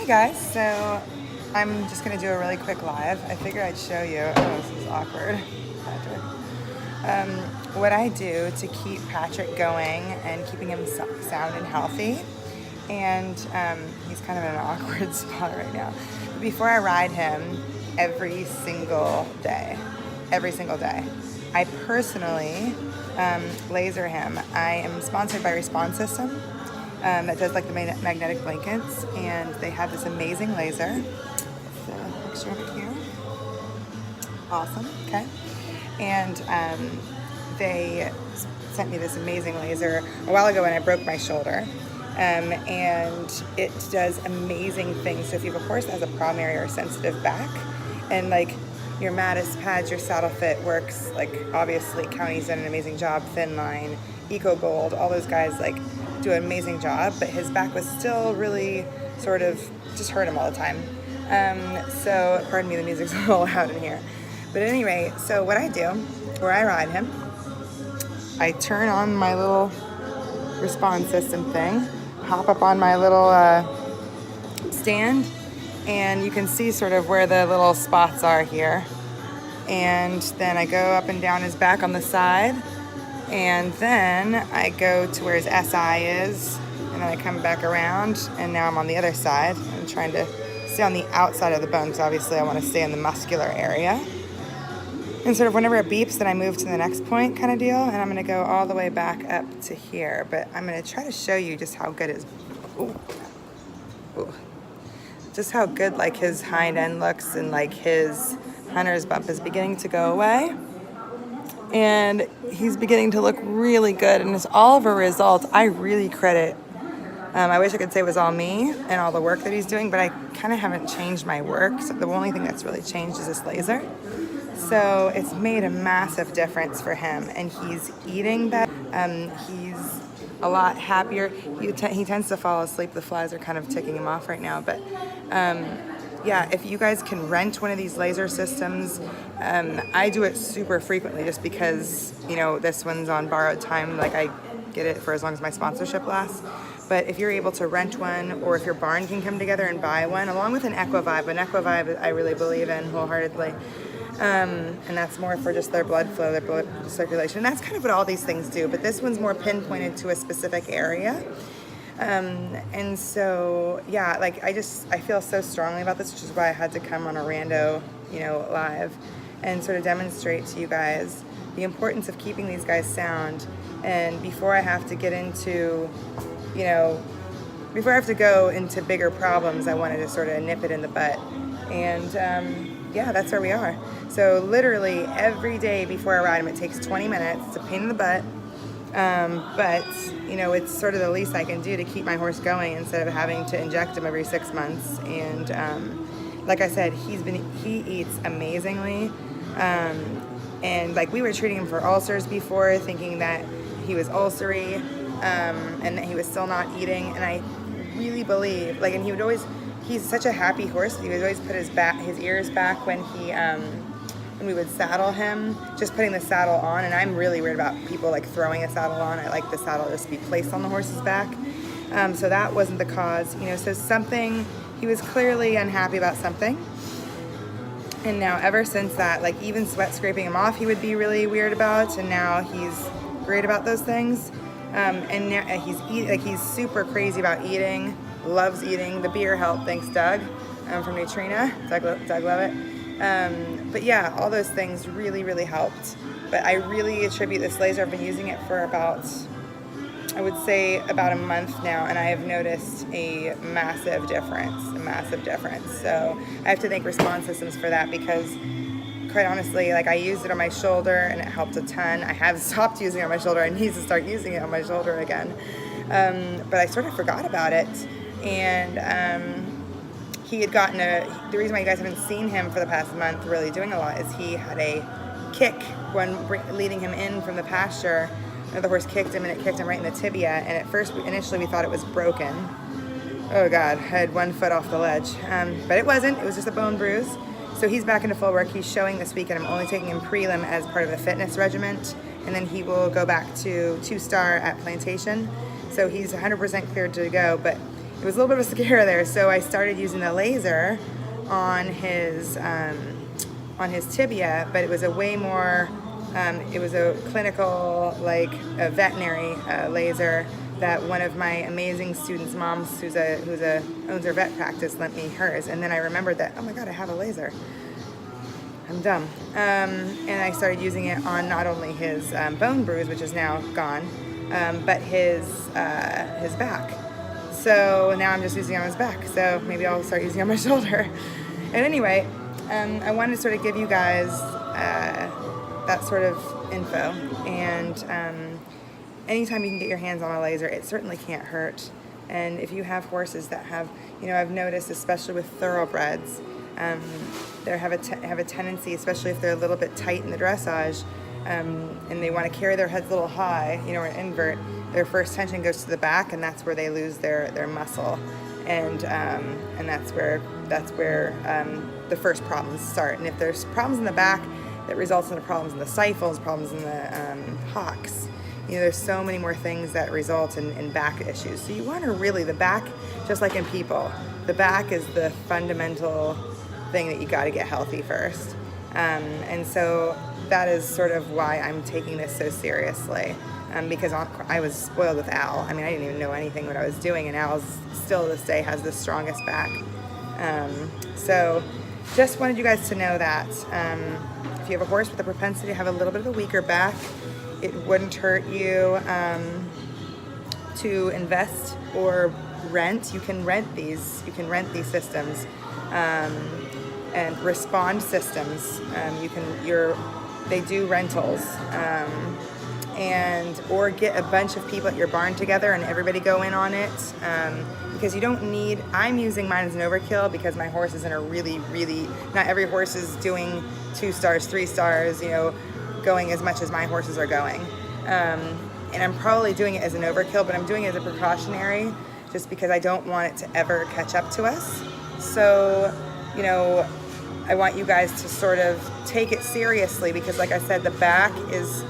Hey guys, so I'm just gonna do a really quick live. I figured I'd show you. Oh, this is awkward, Patrick. What I do to keep Patrick going and keeping him sound and healthy. And he's kind of in an awkward spot right now. But before I ride him every single day, I personally laser him. I am sponsored by Response System. That does like the magnetic blankets, and they have this amazing laser. It's a picture of it here. Awesome, okay. And they sent me this amazing laser a while ago when I broke my shoulder. And it does amazing things. So if you have a horse that has a problem area or sensitive back, and like your Mattis pads, your saddle fit works, like obviously County's done an amazing job, Thin Line, Eco Gold, all those guys like do an amazing job, but his back was still really sort of just hurt him all the time. So pardon me, the music's a little loud in here. But anyway, so what I do, where I ride him, I turn on my little Response System thing, hop up on my little stand, and you can see sort of where the little spots are here. And then I go up and down his back on the side, and then I go to where his SI is, and then I come back around, and now I'm on the other side. I'm trying to stay on the outside of the bone, because obviously I want to stay in the muscular area. And sort of whenever it beeps, then I move to the next point kind of deal, and I'm going to go all the way back up to here. But I'm going to try to show you just how good his, just how good like his hind end looks, and like his hunter's bump is beginning to go away. And he's beginning to look really good, and it's all of a result. I really credit, I wish I could say it was all me and all the work that he's doing, but I kind of haven't changed my work. So the only thing that's really changed is this laser. So it's made a massive difference for him, and he's eating better. He's a lot happier. He tends to fall asleep. The flies are kind of ticking him off right now, but yeah, if you guys can rent one of these laser systems, I do it super frequently just because, you know, this one's on borrowed time. Like I get it for as long as my sponsorship lasts. But if you're able to rent one, or if your barn can come together and buy one, along with an Equivibe. An Equivibe I really believe in wholeheartedly. And that's more for just their blood flow, their blood circulation. And that's kind of what all these things do. But this one's more pinpointed to a specific area. And so, yeah, like I feel so strongly about this, which is why I had to come on a rando, you know, live and sort of demonstrate to you guys the importance of keeping these guys sound. And before I have to get into, you know, before I have to go into bigger problems, I wanted to sort of nip it in the butt. And yeah, that's where we are. So literally every day before I ride him, it takes 20 minutes. It's a pain in the butt. But, you know, it's sort of the least I can do to keep my horse going instead of having to inject him every 6 months. And like I said, he eats amazingly. And like we were treating him for ulcers before, thinking that he was ulcery, and that he was still not eating. And I really believe, like, and he's such a happy horse. He would always put his ears back when we would saddle him, just putting the saddle on. And I'm really weird about people like throwing a saddle on. I like the saddle just to be placed on the horse's back. So that wasn't the cause, you know, so he was clearly unhappy about something. And now ever since that, like even sweat scraping him off, he would be really weird about. And now he's great about those things. And now he's super crazy about eating, loves eating. The beer helped, thanks Doug, from Neutrina, Doug Levitt. But yeah, all those things really, really helped. But I really attribute this laser. I've been using it for about, I would say about a month now, and I have noticed a massive difference. So I have to thank Response Systems for that, because quite honestly, like I used it on my shoulder and it helped a ton. I have stopped using it on my shoulder. I need to start using it on my shoulder again. But I sort of forgot about it. And he had gotten the reason why you guys haven't seen him for the past month really doing a lot is he had a kick when leading him in from the pasture. The horse kicked him, and it kicked him right in the tibia. And initially we thought it was broken. Oh God, I had 1 foot off the ledge. But it wasn't, it was just a bone bruise. So he's back into full work. He's showing this weekend. I'm only taking him prelim as part of a fitness regiment. And then he will go back to 2-star at Plantation. So he's 100% cleared to go. But it was a little bit of a scare there. So I started using the laser on his tibia, but it was a way more, it was a clinical, like a veterinary laser that one of my amazing students' moms, who's owns her vet practice, lent me hers. And then I remembered that, oh my God, I have a laser. I'm dumb. And I started using it on not only his bone bruise, which is now gone, but his back. So now I'm just using it on his back. So maybe I'll start using it on my shoulder. And anyway, I wanted to sort of give you guys that sort of info. And anytime you can get your hands on a laser, it certainly can't hurt. And if you have horses that have, I've noticed, especially with thoroughbreds, they have a tendency, especially if they're a little bit tight in the dressage, and they want to carry their heads a little high, or an invert, their first tension goes to the back, and that's where they lose their muscle, and that's where the first problems start. And if there's problems in the back, that results in the problems in the stifles, problems in the hocks. There's so many more things that result in back issues. So you want to really, the back, just like in people, the back is the fundamental thing that you got to get healthy first. And so that is sort of why I'm taking this so seriously, because I was spoiled with Al. I mean, I didn't even know anything what I was doing, and Al still to this day has the strongest back. So just wanted you guys to know that if you have a horse with a propensity to have a little bit of a weaker back, it wouldn't hurt you to invest or rent. You can rent these systems, and Respond systems. They do rentals, or get a bunch of people at your barn together and everybody go in on it, because you don't need. I'm using mine as an overkill because my horse is in a really, really. Not every horse is doing 2 stars, 3 stars. Going as much as my horses are going, and I'm probably doing it as an overkill, but I'm doing it as a precautionary, just because I don't want it to ever catch up to us. So, I want you guys to sort of take it seriously, because like I said, the back is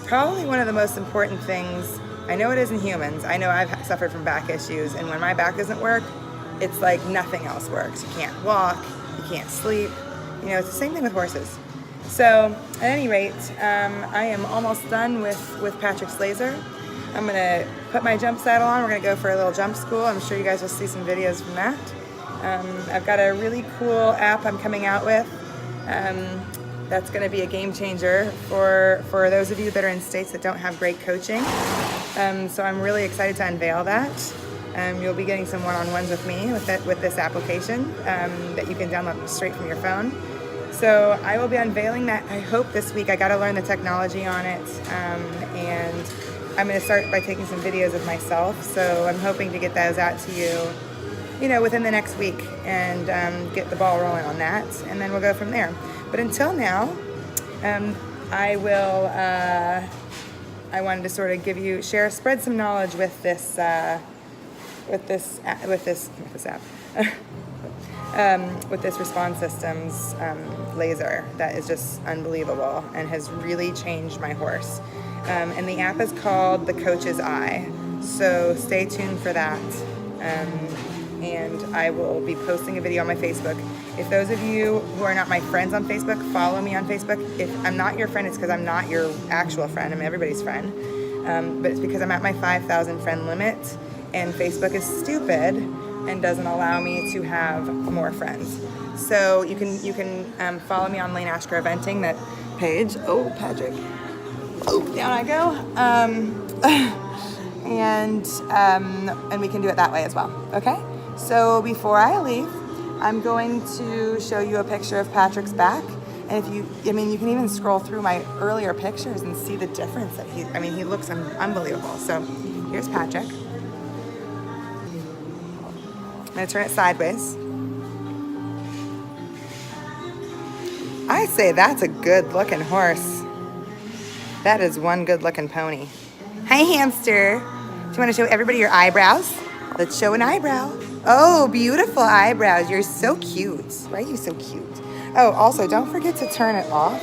probably one of the most important things. I know it is in humans. I know I've suffered from back issues, and when my back doesn't work, it's like nothing else works. You can't walk, you can't sleep. It's the same thing with horses. So at any rate, I am almost done with Patrick's laser. I'm going to put my jump saddle on. We're going to go for a little jump school. I'm sure you guys will see some videos from that. I've got a really cool app I'm coming out with that's going to be a game changer for those of you that are in states that don't have great coaching. So I'm really excited to unveil that. You'll be getting some one-on-ones with me with this application that you can download straight from your phone. So I will be unveiling that, I hope, this week. I got to learn the technology on it, and I'm going to start by taking some videos of myself. So I'm hoping to get those out to you, within the next week, and get the ball rolling on that, and then we'll go from there. But until now, I wanted to sort of spread some knowledge with this app. With this Respond Systems laser that is just unbelievable and has really changed my horse. And the app is called The Coach's Eye. So stay tuned for that. And I will be posting a video on my Facebook. If those of you who are not my friends on Facebook, follow me on Facebook. If I'm not your friend, it's because I'm not your actual friend. I'm everybody's friend. But it's because I'm at my 5,000 friend limit, and Facebook is stupid and doesn't allow me to have more friends. So you can follow me on Lane Ashker Eventing, that page. Oh, Patrick. Oh, down I go. And we can do it that way as well. Okay. So before I leave, I'm going to show you a picture of Patrick's back. And you can even scroll through my earlier pictures and see the difference that he looks unbelievable. So here's Patrick. I'm going to turn it sideways. I say that's a good looking horse. That is one good looking pony. Hi, hamster. Do you want to show everybody your eyebrows? Let's show an eyebrow. Oh, beautiful eyebrows. You're so cute. Why are you so cute? Oh, also, don't forget to turn it off.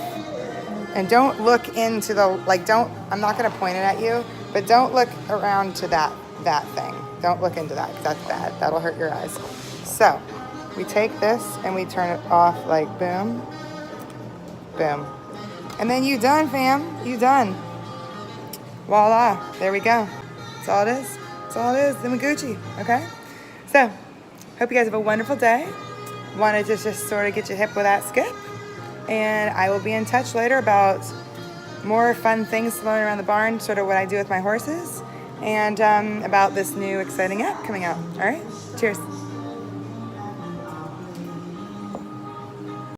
And don't look into I'm not going to point it at you, but don't look around to that that thing. Don't look into that, 'cause that's bad. That'll hurt your eyes. So we take this and we turn it off like boom, boom. And then you done, fam. You done. Voila. There we go. That's all it is. That's all it is. Then we Gucci. Okay? So, hope you guys have a wonderful day. Wanted to just sort of get you hip with that skip. And I will be in touch later about more fun things to learn around the barn, sort of what I do with my horses, and about this new exciting app coming out. All right? Cheers.